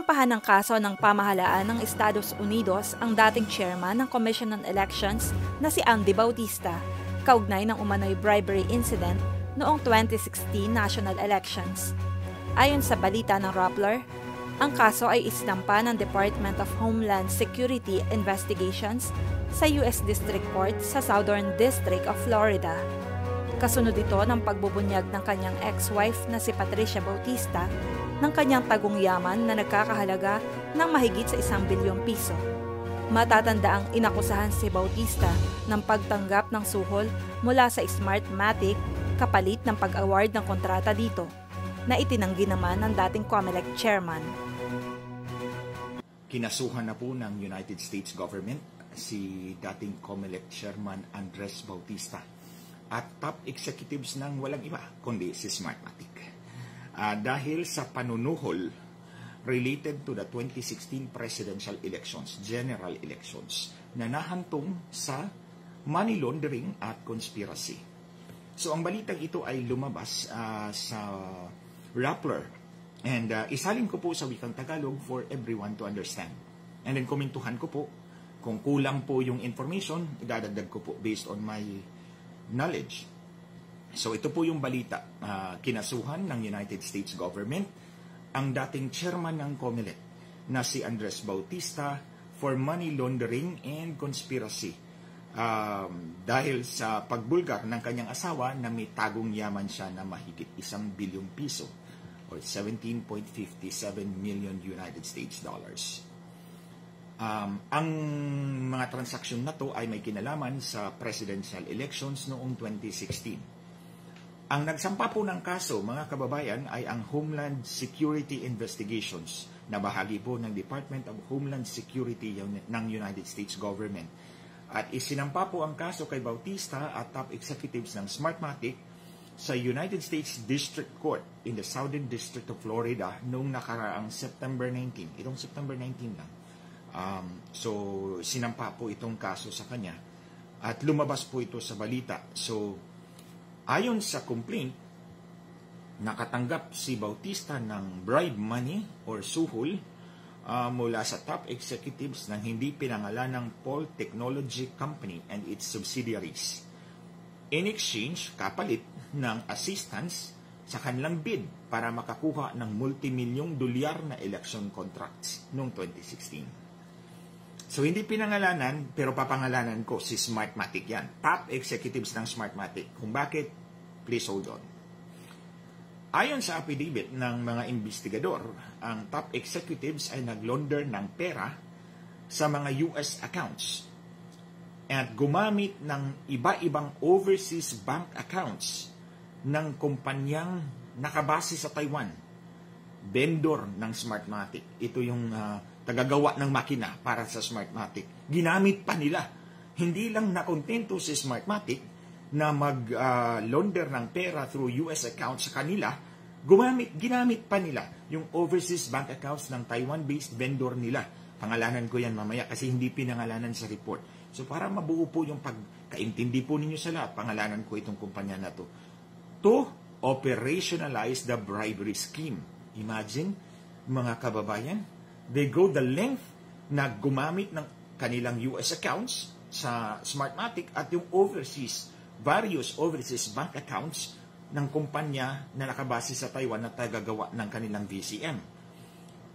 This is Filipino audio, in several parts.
Sinampahan ng kaso ng pamahalaan ng Estados Unidos ang dating chairman ng Commission on Elections na si Andy Bautista, kaugnay ng umano'y bribery incident noong 2016 national elections. Ayon sa balita ng Rappler, ang kaso ay isinampa ng Department of Homeland Security Investigations sa U.S. District Court sa Southern District of Florida. Kasunod ito ng pagbubunyag ng kanyang ex-wife na si Patricia Bautista ng kanyang tagong yaman na nagkakahalaga ng mahigit sa 1 bilyong piso. Matatanda ang inakusahan si Bautista ng pagtanggap ng suhol mula sa Smartmatic kapalit ng pag-award ng kontrata dito, na itinanggi naman ng dating COMELEC chairman. Kinasuhan na po ng United States government si dating COMELEC chairman Andres Bautista at top executives ng walang iba kundi si Smartmatic. Dahil sa panunuhol related to the 2016 presidential elections, general elections, na nahantong sa money laundering at conspiracy. So ang balitang ito ay lumabas sa Rappler and isalin ko po sa wikang Tagalog for everyone to understand. And then komentuhan ko po kung kulang po yung information, idadagdag ko po based on my knowledge. So ito po yung balita, kinasuhan ng United States government ang dating chairman ng COMELEC na si Andres Bautista for money laundering and conspiracy dahil sa pagbulgar ng kanyang asawa na may tagong yaman siya na mahigit 1 bilyong piso or 17.57 million United States dollars. Ang mga transaksyon na to ay may kinalaman sa presidential elections noong 2016. Ang nagsampa po ng kaso, mga kababayan, ay ang Homeland Security Investigations na bahagi po ng Department of Homeland Security ng United States Government. At isinampa po ang kaso kay Bautista at top executives ng Smartmatic sa United States District Court in the Southern District of Florida noong nakaraang September 19. Itong September 19 lang. So, sinampa po itong kaso sa kanya at lumabas po ito sa balita. So, ayon sa complaint, nakatanggap si Bautista ng bribe money or suhol mula sa top executives ng hindi pinangalan ng Paul Technology Company and its subsidiaries. In exchange, kapalit ng assistance sa kanilang bid para makakuha ng multimilyong dolyar na election contracts noong 2016. So, hindi pinangalanan, pero papangalanan ko si Smartmatic yan. Top executives ng Smartmatic. Kung bakit, please hold on. Ayon sa affidavit ng mga investigador, ang top executives ay naglaunder ng pera sa mga US accounts at gumamit ng iba-ibang overseas bank accounts ng kumpanyang nakabase sa Taiwan. Vendor ng Smartmatic. Ito yung tagagawa ng makina para sa Smartmatic. Ginamit pa nila. Hindi lang nakontento si Smartmatic na mag-launder ng pera through US accounts sa kanila, ginamit pa nila yung overseas bank accounts ng Taiwan-based vendor nila. Pangalanan ko yan mamaya kasi hindi pinangalanan sa report. So para mabuo po yung pagkaintindi po ninyo sa lahat, pangalanan ko itong kumpanya na to. To operationalize the bribery scheme. Imagine, mga kababayan, they go the length na gumamit ng kanilang US accounts sa Smartmatic at yung various overseas bank accounts ng kumpanya na nakabase sa Taiwan na tagagawa ng kanilang VCM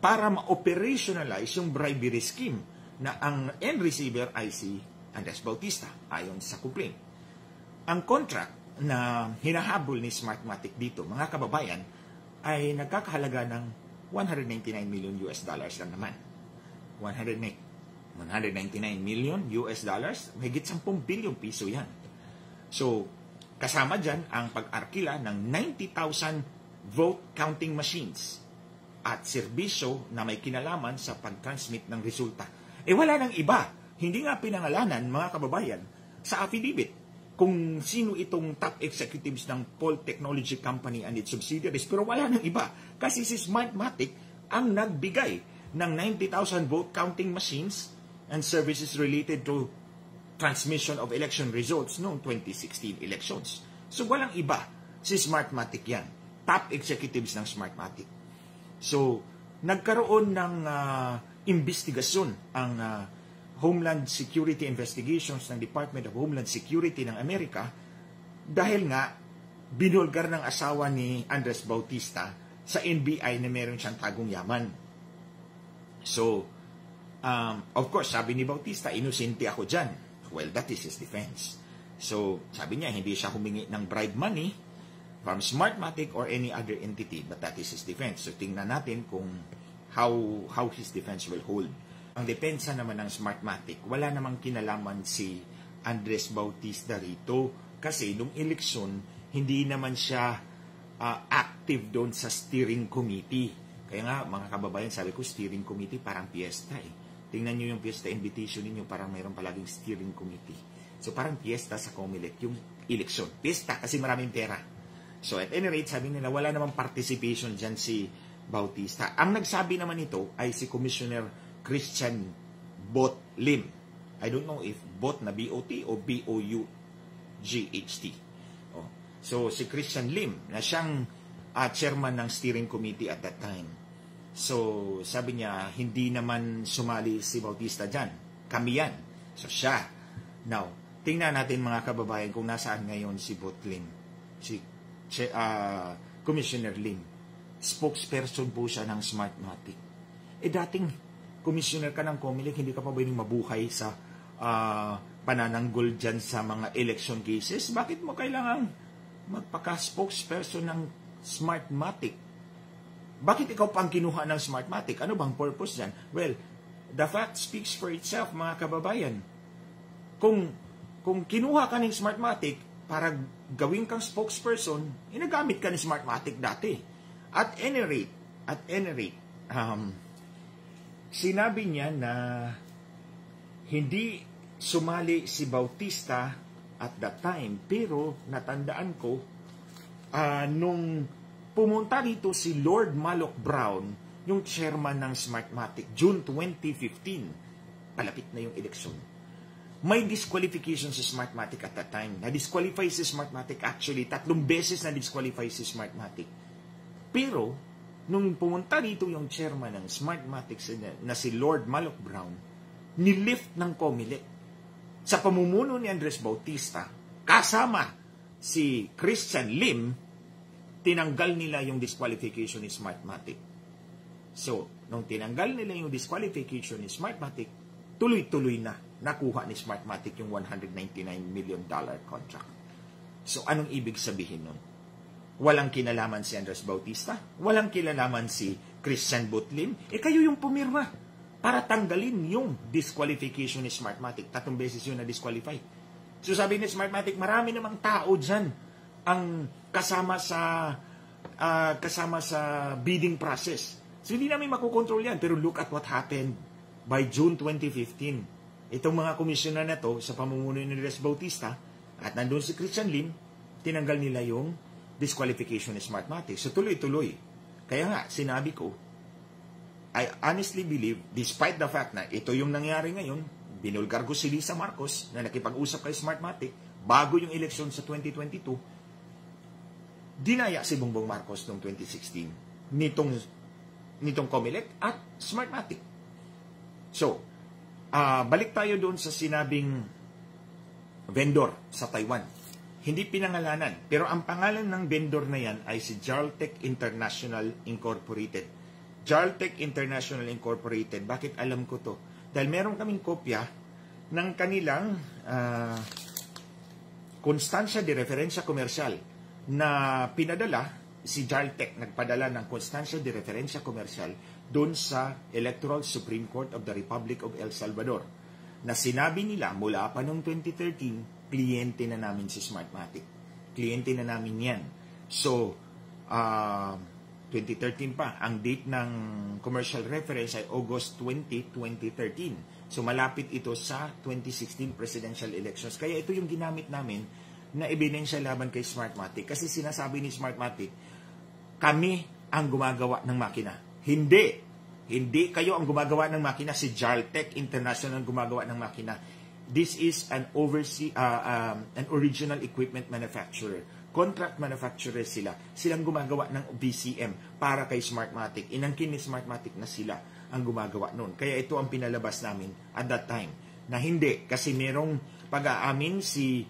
para ma-operationalize yung bribery scheme na ang end receiver ay si Andres Bautista ayon sa complaint. Ang contract na hinahabol ni Smartmatic dito, mga kababayan, ay nagkakahalaga ng 199 million US dollars lang naman. 199 million US dollars, mahigit 10 bilyong piso yan. So, kasama dyan ang pag-arkila ng 90,000 vote counting machines at serbisyo na may kinalaman sa pag-transmit ng resulta. Wala nang iba. Hindi nga pinangalanan, mga kababayan, sa affidavit kung sino itong top executives ng Paul Technology Company and its subsidiaries. Pero wala nang iba. Kasi si Smartmatic ang nagbigay ng 90,000 vote counting machines and services related to transmission of election results noong 2016 elections. So walang iba. Si Smartmatic yan. Top executives ng Smartmatic. So, nagkaroon ng investigasyon ang Homeland Security Investigations ng Department of Homeland Security ng Amerika dahil nga binulgar ng asawa ni Andres Bautista sa NBI na meron siyang tagong yaman. So, of course, sabi ni Bautista, inosente ako dyan. Well, that is his defense. So, sabi niya, hindi siya humingi ng bribe money from Smartmatic or any other entity, but that is his defense. So, tingnan natin kung how his defense will hold. Ang depensa naman ng Smartmatic, wala namang kinalaman si Andres Bautista rito kasi nung eleksyon, hindi naman siya active doon sa steering committee. Kaya nga, mga kababayan, sabi ko, steering committee parang fiesta eh. Tingnan nyo yung fiesta invitation ninyo, parang mayroon palaging steering committee. So, parang fiesta sa COMELEC, yung eleksyon. Fiesta, kasi maraming pera. So, at any rate, sabi nila, wala namang participation dyan si Bautista. Ang nagsabi naman ito ay si Commissioner Christian Bot Lim. I don't know if Bot na B-O-T o B-O-U-G-H-T. Oh. So, si Christian Lim, na siyang chairman ng steering committee at that time. So, sabi niya, hindi naman sumali si Bautista dyan. Kami yan. So, siya. Now, tingnan natin mga kababayan kung nasaan ngayon si Bot Lim. Si Commissioner Lim. Spokesperson po siya ng Smartmatic. Dating commissioner ka ng COMELEC, hindi ka pa pwedeng mabuhay sa panananggol dyan sa mga election cases. Bakit mo kailangan magpaka-spokesperson ng Smartmatic? Bakit ikaw pang kinuha ng Smartmatic? Ano bang purpose dyan? Well, the fact speaks for itself, mga kababayan. Kung kinuha ka ng Smartmatic para gawin kang spokesperson, inagamit ka ng Smartmatic dati. At any rate, sinabi niya na hindi sumali si Bautista at that time, pero natandaan ko, nung pumunta dito si Lord Malloch Brown, yung chairman ng Smartmatic, June 2015, palapit na yung eleksyon. May disqualification si Smartmatic at that time. Na-disqualify si Smartmatic actually, 3 beses na-disqualify si Smartmatic. Pero, nung pumunta dito yung chairman ng Smartmatic na si Lord Malloch Brown, nilift ng COMELEC sa pamumuno ni Andres Bautista, kasama si Christian Lim, tinanggal nila yung disqualification ni Smartmatic. So, nung tinanggal nila yung disqualification ni Smartmatic, tuloy-tuloy na nakuha ni Smartmatic yung $199 million contract. So, anong ibig sabihin nun? Walang kinalaman si Andres Bautista, walang kinalaman si Christian Bot Lim, kayo yung pumirma para tanggalin yung disqualification ni Smartmatic. 3 beses yun na-disqualify. So, sabi ni Smartmatic, marami namang tao dyan ang kasama sa bidding process. So, hindi namin makukontrol yan. Pero look at what happened by June 2015. Itong mga komisyoner na to sa pamumuno ni Andres Bautista at nandun si Christian Lim, tinanggal nila yung disqualification ni Smartmatic. So tuloy-tuloy. Kaya nga, sinabi ko, I honestly believe, despite the fact na ito yung nangyari ngayon, binulgar ko si Lisa Marcos na nakipag-usap kay Smartmatic bago yung eleksyon sa 2022, dinaya si Bongbong Marcos noong 2016 nitong COMELEC at Smartmatic. So, balik tayo doon sa sinabing vendor sa Taiwan. Hindi pinangalanan. Pero ang pangalan ng vendor na yan ay si Jaltec International Incorporated. Jaltec International Incorporated. Bakit alam ko to? Dahil meron kaming kopya ng kanilang Constancia de Referencia Comercial na pinadala si Jaltec. Nagpadala ng Constancia de Referencia Comercial doon sa Electoral Supreme Court of the Republic of El Salvador na sinabi nila mula pa noong 2013, kliyente na namin si Smartmatic. Kliyente na namin yan. So, 2013 pa. Ang date ng commercial reference ay August 20, 2013. So, malapit ito sa 2016 presidential elections. Kaya ito yung ginamit namin na ebidensya laban kay Smartmatic. Kasi sinasabi ni Smartmatic, kami ang gumagawa ng makina. Hindi kayo ang gumagawa ng makina. Si Jaltec International ang gumagawa ng makina. this is an original equipment manufacturer. Contract manufacturer sila. Silang gumagawa ng BCM para kay Smartmatic. Inangkin ni Smartmatic na sila ang gumagawa noon. Kaya ito ang pinalabas namin at that time. Na hindi, kasi merong pag-aamin si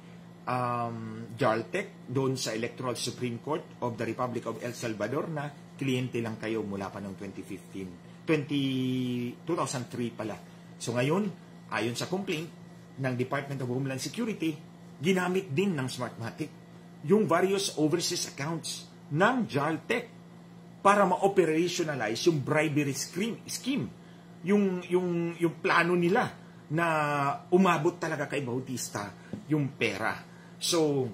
Jaltec doon sa Electoral Supreme Court of the Republic of El Salvador na kliyente lang kayo mula pa noong 2003 pala. So ngayon, ayon sa complaint ng Department of Homeland Security, ginamit din ng Smartmatic yung various overseas accounts ng Jaltec para ma-operationalize yung bribery scheme. Yung plano nila na umabot talaga kay Bautista yung pera. So,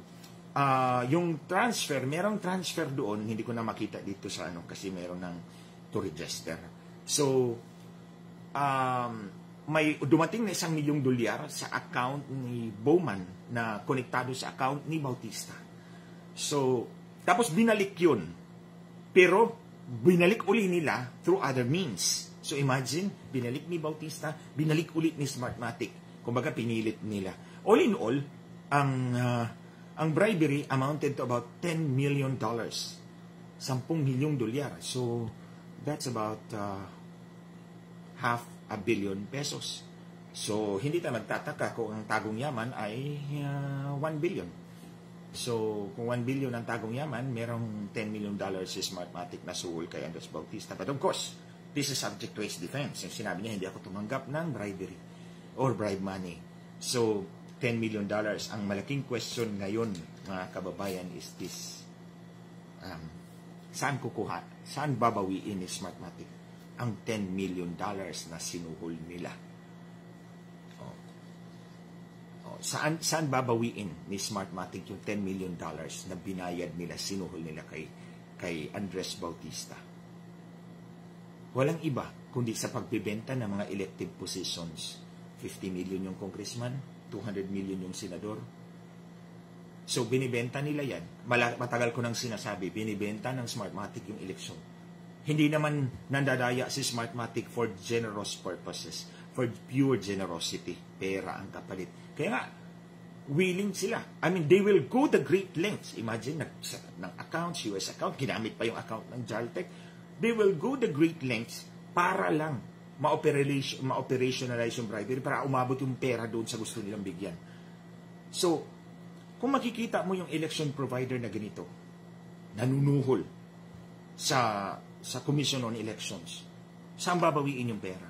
yung transfer, merong transfer doon, hindi ko na makita dito sa kasi meron ng to register. So, may dumating na $1 milyong sa account ni Bowman na konektado sa account ni Bautista. So, tapos binalik yun. Pero, binalik uli nila through other means. So, imagine, binalik ni Bautista, binalik ulit ni Smartmatic. Kumbaga, pinilit nila. All in all, ang bribery amounted to about $10 million. $10 milyong. So, that's about $500 million. So, hindi tayo magtataka kung ang tagong yaman ay $1 billion. So, kung $1 billion ang tagong yaman, merong $10 million si Smartmatic na suhol kay Andres Bautista. But of course, this is subject to his defense. Yung sinabi niya, hindi ako tumanggap ng bribery or bribe money. So, $10 million. Ang malaking question ngayon, mga kababayan, is this. Saan kukuha? Saan babawiin ni Smartmatic ang $10 million na sinuhol nila? Saan babawiin ni Smartmatic yung $10 million na binayad nila, sinuhol nila kay Andres Bautista? Walang iba kundi sa pagbibenta ng mga elective positions. 50 million yung congressman, 200 million yung senador. So, binibenta nila yan. Matagal ko nang sinasabi, binibenta ng Smartmatic yung eleksyon. Hindi naman nandadaya si Smartmatic for generous purposes, for pure generosity. Pera ang kapalit. Kaya nga, willing sila. I mean, they will go the great lengths. Imagine, nag-set up ng accounts, US account, ginamit pa yung account ng Jaltec. They will go the great lengths para lang ma-operationalize yung bribery, para umabot yung pera doon sa gusto nilang bigyan. So, kung makikita mo yung election provider na ganito, nanunuhol sa Commission on Elections, saan babawiin yung pera?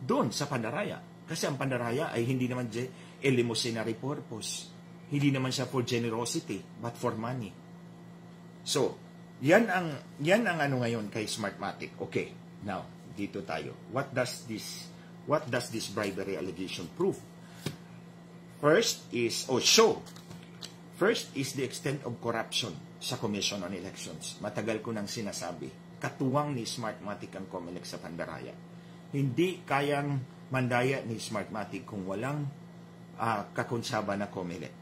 Doon, sa Pandaraya. Kasi ang Pandaraya ay hindi naman eleemosynary purpose. Hindi naman siya for generosity, but for money. So, yan ang ngayon kay Smartmatic. Okay, now, dito tayo. What does this bribery allegation prove? First is the extent of corruption sa Commission on Elections. Matagal ko nang sinasabi, katuwang ni Smartmatic ang COMELEC sa Pandaraya. Hindi kayang mandaya ni Smartmatic kung walang kakonsaba na COMELEC.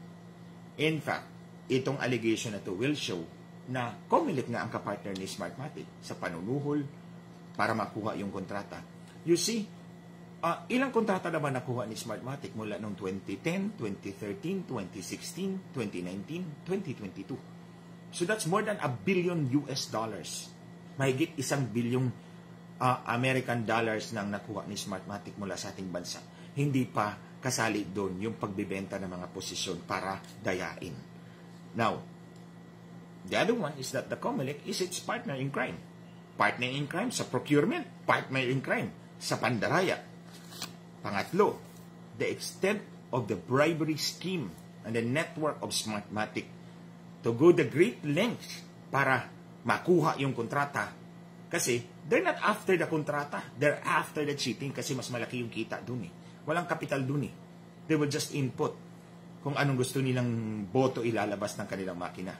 In fact, itong allegation na to will show na COMELEC na ang kapartner ni Smartmatic sa panunuhol para makuha yung kontrata. You see, ilang kontrata naman nakuha ni Smartmatic mula noong 2010, 2013, 2016, 2019, 2022. So that's more than $1 billion. Mahigit $1 billion American dollars nang nakuha ni Smartmatic mula sa ating bansa. Hindi pa kasali doon yung pagbibenta ng mga posisyon para dayain. Now, the other one is that the COMELEC is its partner in crime. Partner in crime sa procurement, partner in crime sa Pandaraya. Pangatlo, the extent of the bribery scheme and the network of Smartmatic to go the great lengths para makuha yung kontrata. Kasi they're not after the kontrata, they're after the cheating kasi mas malaki yung kita dun eh. Walang kapital dun eh. They will just input kung anong gusto nilang boto ilalabas ng kanilang makina.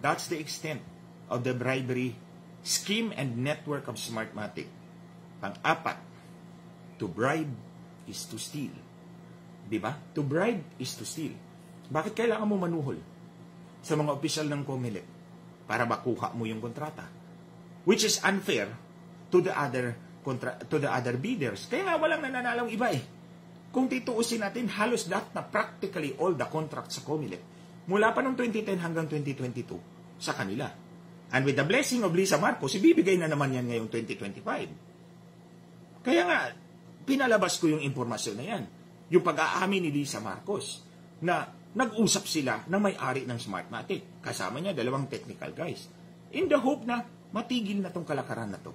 That's the extent of the bribery scheme and network of Smartmatic. Pang-apat, to bribe is to steal. Diba? To bribe is to steal. Bakit kailangan mo manuhol sa mga opisyal ng COMELEC para makuha mo yung kontrata? Which is unfair to the other bidders. Kaya nga walang nananalong iba eh. kung tituusin natin, halos lahat na practically all the contracts sa COMELEC, mula pa noong 2010 hanggang 2022, sa kanila. And with the blessing of Lisa Marcos, ibibigay na naman yan ngayong 2025. Kaya nga, pinalabas ko yung impormasyon na yan. Yung pag-aamin ni Lisa Marcos na nag-usap sila ng may-ari ng Smartmatic. Kasama niya 2 technical guys. In the hope na matigil na tong kalakaran na to.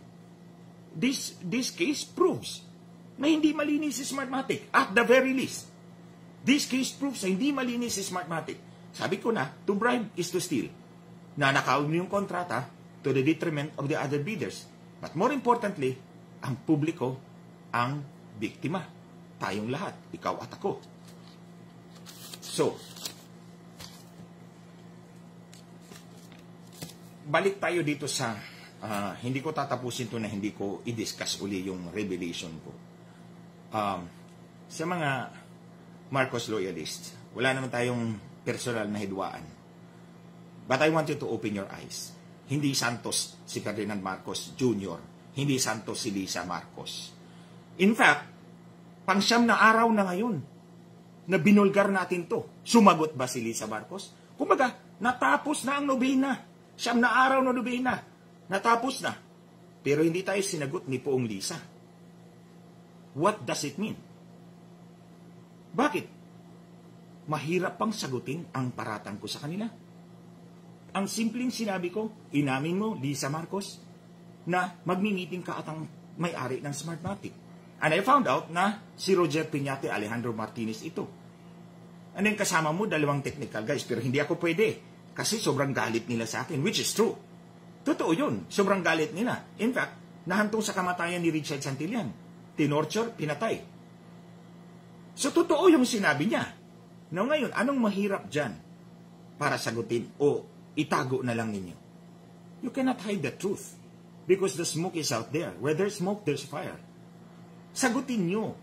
This case proves na hindi malinis si Smartmatic. At the very least, this case proves na hindi malinis si Smartmatic. Sabi ko na, to bribe is to steal. Nanakaw niyo yung kontrata to the detriment of the other bidders. But more importantly, ang publiko ang biktima. Tayong lahat, ikaw at ako. So, balik tayo dito sa, hindi ko tatapusin to na hindi ko i-discuss uli yung revelation ko. Sa mga Marcos loyalists, wala naman tayong personal na hidwaan. But I want you to open your eyes. Hindi Santos si Ferdinand Marcos Jr., hindi Santos si Lisa Marcos. In fact, pang-siyam na araw na ngayon na binulgar natin to. Sumagot ba si Lisa Marcos? Kumbaga, natapos na ang nobena. 9 na araw na nobena. Natapos na. Pero hindi tayo sinagot ni Poong Lisa. What does it mean? Bakit? Mahirap pang sagutin ang paratang ko sa kanila. Ang simpleng sinabi ko, inamin mo, Lisa Marcos, na magmi-meeting ka at ang may-ari ng Smartmatic. And I found out na si Roger Piñate, Alejandro Martinez ito. And then kasama mo 2 technical guys, pero hindi ako pwede. Kasi sobrang galit nila sa akin, which is true. Totoo yun, sobrang galit nila. In fact, nahantong sa kamatayan ni Richard Santillan. Tinorture, pinatay. So totoo yung sinabi niya. Now ngayon, anong mahirap dyan para sagutin o itago na lang ninyo? You cannot hide the truth because the smoke is out there. Where there's smoke, there's fire. Sagutin nyo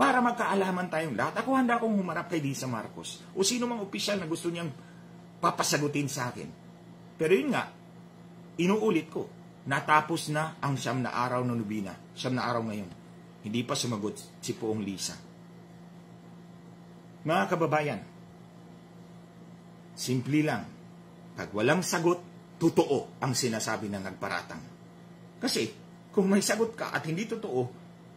para magkaalaman tayong lahat. Ako handa akong humarap kay Lisa Marcos o sino mang opisyal na gusto niyang papasagutin sa akin. Pero yun nga, inuulit ko, natapos na ang 9 na araw ng nobena. 9 na araw ngayon. Hindi pa sumagot si Poong Lisa. Mga kababayan, simple lang. Pag walang sagot, totoo ang sinasabi ng nagparatang. Kasi, kung may sagot ka at hindi totoo,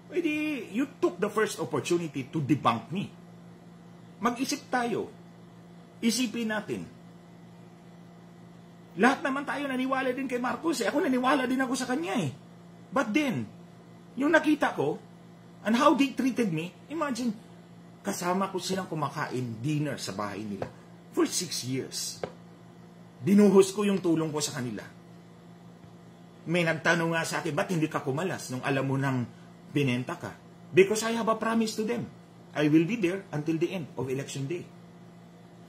edi you took the first opportunity to debunk me. Mag-isip tayo. Isipin natin. Lahat naman tayo naniwala din kay Marcos. Ako naniwala din ako sa kanya eh. But then, yung nakita ko, and how they treated me, imagine, kasama ko silang kumakain dinner sa bahay nila for 6 years. Binuhos ko yung tulong ko sa kanila. May nagtanong nga sa akin, ba't hindi ka kumalas nung alam mo nang binenta ka? Because I have a promise to them. I will be there until the end of election day.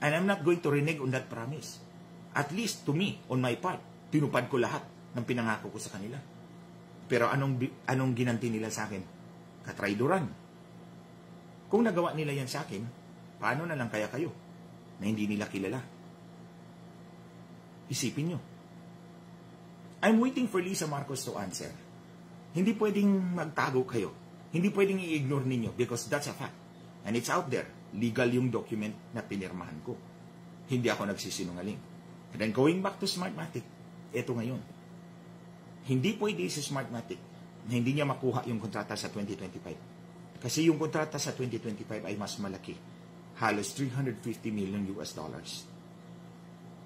And I'm not going to renege on that promise. At least to me, on my part, tinupad ko lahat ng pinangako ko sa kanila. Pero anong ginanti nila sa akin? Katraidoran. Kung nagawa nila yan sa akin, paano na lang kaya kayo na hindi nila kilala? Isipin nyo. I'm waiting for Lisa Marcos to answer. Hindi pwedeng magtago kayo. Hindi pwedeng i-ignore ninyo because that's a fact. And it's out there. Legal yung document na pinirmahan ko. Hindi ako nagsisinungaling. And then going back to Smartmatic, eto ngayon. Hindi pwede si Smartmatic na hindi niya makuha yung kontrata sa 2025. Kasi yung kontrata sa 2025 ay mas malaki. Halos $350 million.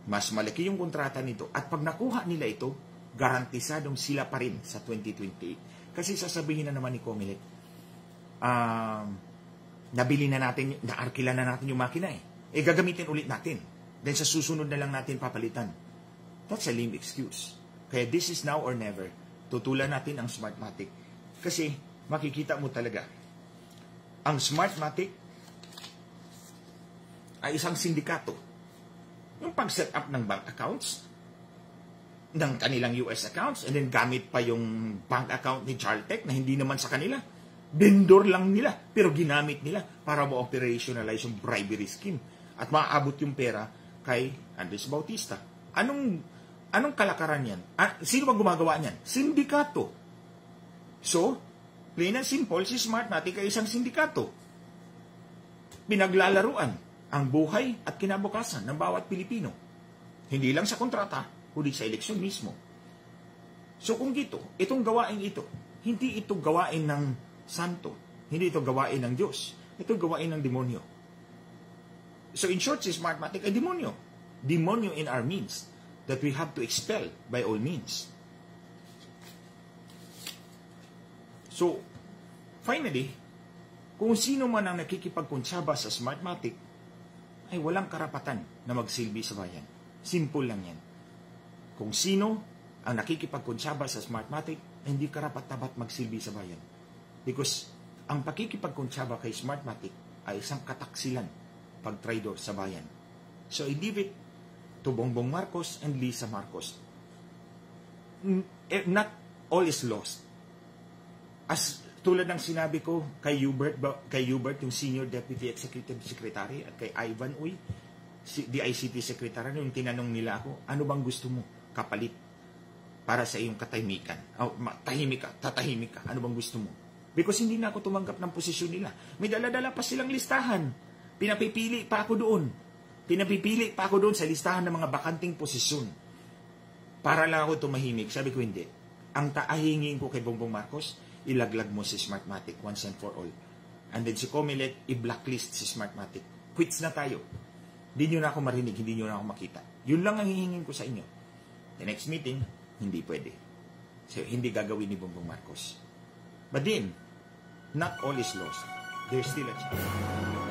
Mas malaki yung kontrata nito. At pag nakuha nila ito, garantisadong sila pa rin sa 2028. Kasi sasabihin na naman ni COMELEC, nabili na natin, naarkila na natin yung makina eh. Gagamitin ulit natin. Then sa susunod na lang natin papalitan. That's a lame excuse. Kaya this is now or never. Tutulan natin ang Smartmatic. Kasi makikita mo talaga, ang Smartmatic ay isang sindikato. Yung pag-set up ng bank accounts, ng kanilang US accounts, and then gamit pa yung bank account ni Chartec na hindi naman sa kanila. Vendor lang nila, pero ginamit nila para ma-operationalize yung bribery scheme at maaabot yung pera kay Andres Bautista. Anong kalakaran yan? Sino ba gumagawa niyan? Sindikato. So, plain and simple, si Smartmatic ay isang sindikato. pinaglalaruan ang buhay at kinabukasan ng bawat Pilipino. Hindi lang sa kontrata, kundi sa eleksyon mismo. So kung itong gawain ito, hindi ito gawain ng santo, hindi ito gawain ng Diyos, ito gawain ng demonyo. So in short, si Smartmatic ay demonyo. Demonyo in our means that we have to expel by all means. So, finally, kung sino man ang nakikipagkuntsaba sa Smartmatic, ay walang karapatan na magsilbi sa bayan. Simple lang yan. Kung sino ang nakikipagkuntsaba sa Smartmatic, ay hindi karapat-dapat magsilbi sa bayan. Because ang pakikipagkuntsaba kay Smartmatic ay isang kataksilan pag-traidor sa bayan. So, I leave it to Bongbong Marcos and Lisa Marcos. Not all is lost. As tulad ng sinabi ko kay Hubert, yung Senior Deputy Executive Secretary, at kay Ivan Uy, DICT Secretary, yung tinanong nila ako, ano bang gusto mo kapalit para sa iyong katahimikan? Tahimik ka, ano bang gusto mo? Because hindi na ako tumanggap ng posisyon nila. May dala-dala pa silang listahan. Pinapipili pa ako doon sa listahan ng mga bakanting posisyon. Para lang ako tumahimik. Sabi ko hindi. Ang taahingin ko kay Bongbong Marcos, ilaglag mo si Smartmatic once and for all. And then si Comelec, i-blacklist si Smartmatic. Quits na tayo. Hindi nyo na ako marinig, hindi nyo na ako makita. Yun lang ang hihingin ko sa inyo. The next meeting, hindi pwede. So, hindi gagawin ni Bongbong Marcos. But then, not all is lost. There's still a chance.